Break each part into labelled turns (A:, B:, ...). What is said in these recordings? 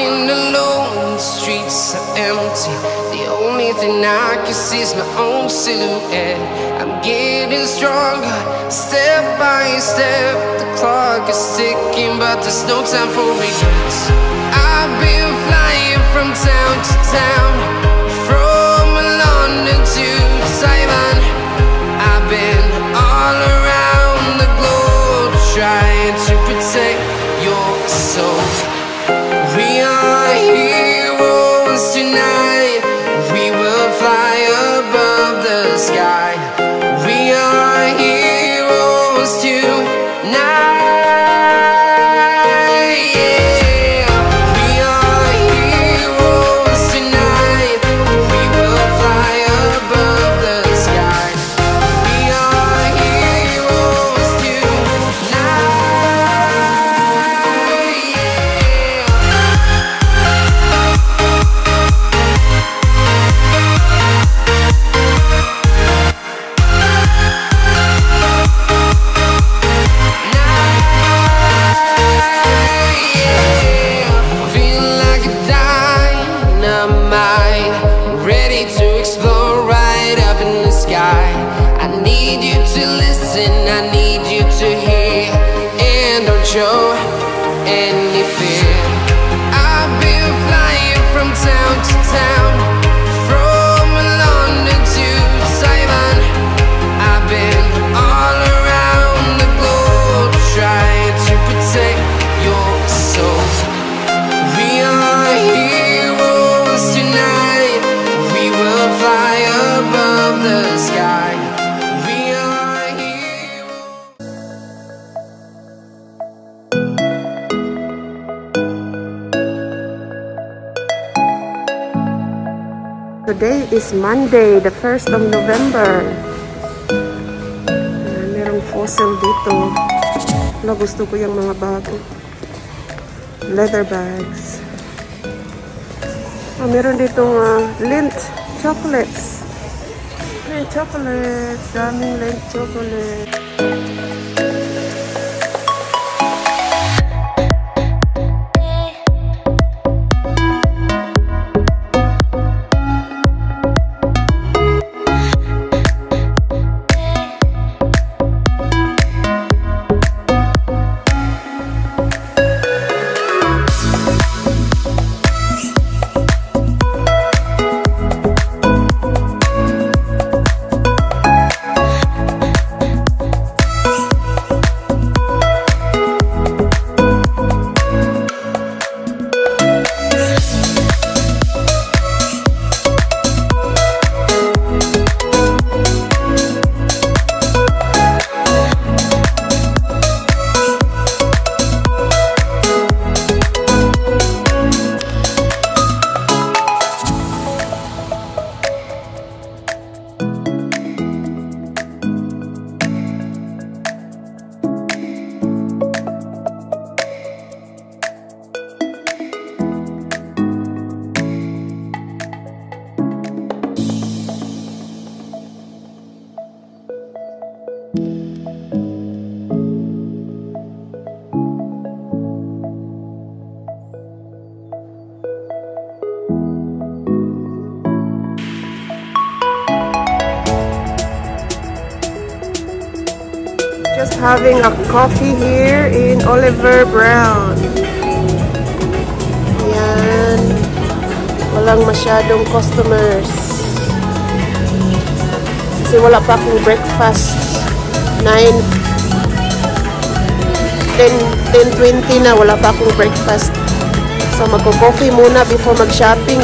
A: walking alone, the streets are empty. The only thing I can see is my own silhouette. I'm getting stronger, step by step. The clock is ticking, but there's no time for regrets. I've been flying from town to town, from London to Taiwan. I've been all around the globe, trying to protect your soul. We are heroes tonight. We will fly above the sky. We are heroes tonight. Yeah. We are heroes tonight. We will fly above the sky. We are heroes tonight. I need you to listen, I need you to hear, and don't show any fear. I've been flying from town to town, from London to Taiwan. I've been all around the globe, trying to protect your soul. We are heroes tonight. We will fly above the sky. We are heroes.
B: Today is Monday, the 1st of November. Merong fossil dito. Wala, gusto ko yung mga bago. Leather bags. Meron ditong lint chocolates. Lint chocolates. Daming lint chocolate. Just having a coffee here in Oliver Brown. Ayan. Walang masyadong customers. Kasi wala pa akong breakfast. 10:20 na, wala pa akong breakfast. So magko-coffee muna before mag-shopping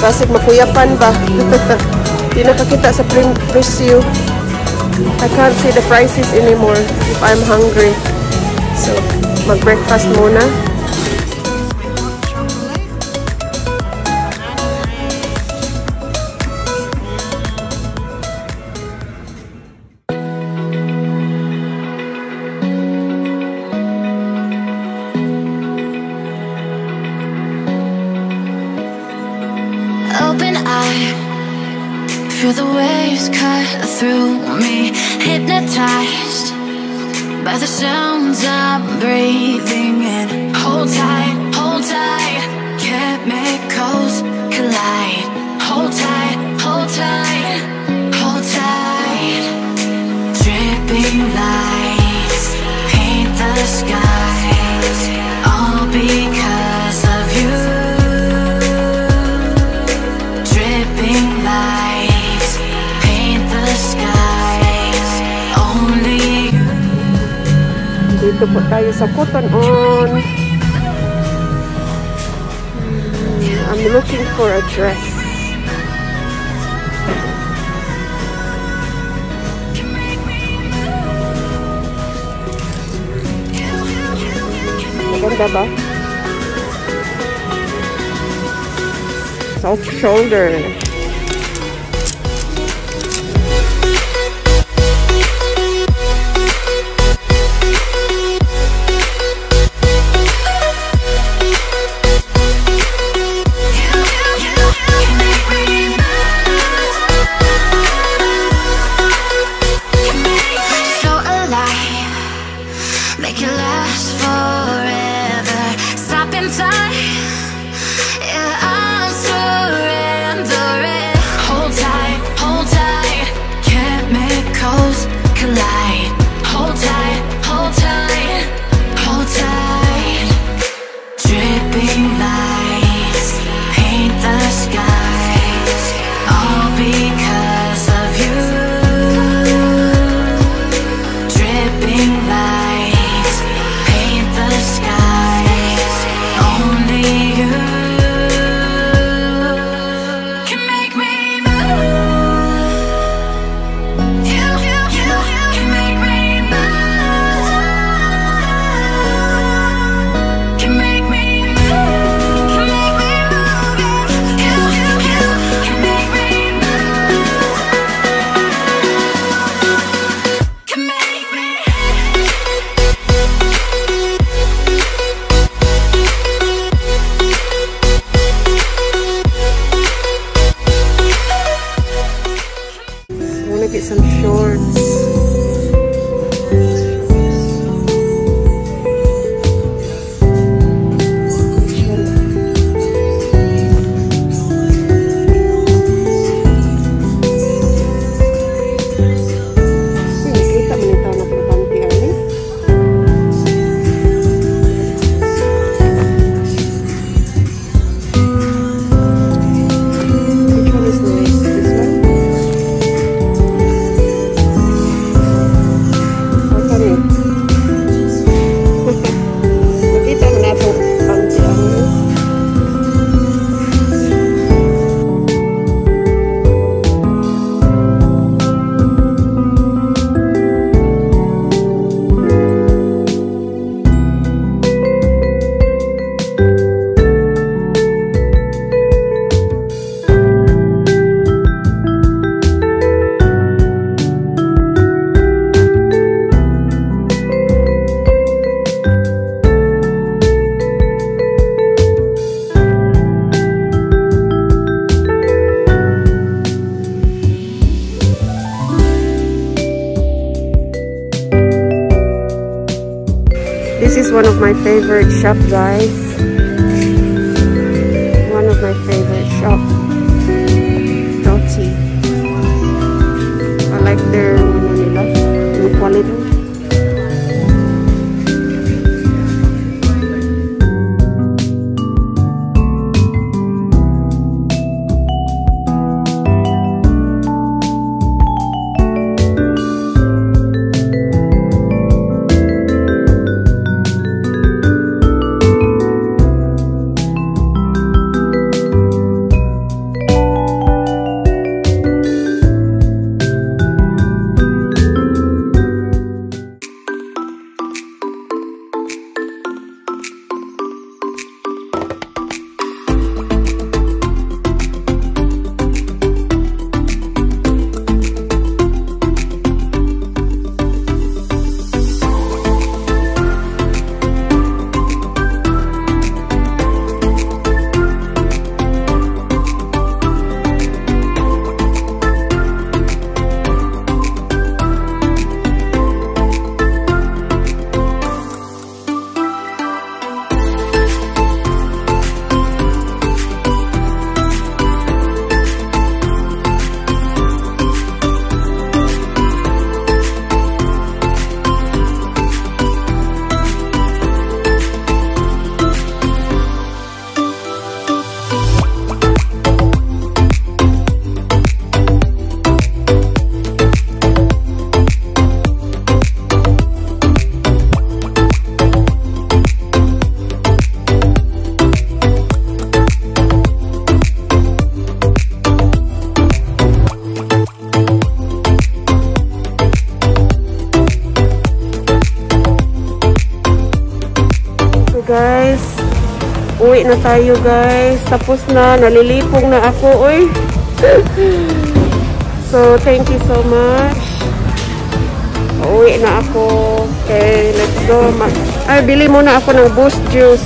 B: kasi makuyapan ba. Hindi nakakita sa presyo. I can't see the prices anymore if I'm hungry. So, mag-breakfast muna.
C: Open eye, feel the waves cut through me, hypnotized by the sounds I'm breathing in. Hold tight,
B: Dito po tayo sa Cotton On. I'm looking for a dress. Maganda ba? Soft shoulder.
C: Make it last forever. Stop in time. Yeah, I'm surrendering. Hold tight, chemicals collide. Hold tight, hold tight, hold tight. Dripping lights paint the skies, all because of you. Dripping lights paint the skies, only you can make me move. You can make me move. Can make me move. Can make me move. You can make me move. Can make me.
B: I want to get some shorts. Nakita mo nito na itong panty, ani? Which one is nice? This one? Nakita mo na itong panty, ani? This is one of my favorite shop, guys. One of my favorite shop. Dotty. I like their quality. Pauwi na tayo guys. Tapos na, nalilipong na ako. Uy. So, thank you so much. Pauwi na ako. Okay, let's go. Ay, bili muna ako ng Boost juice.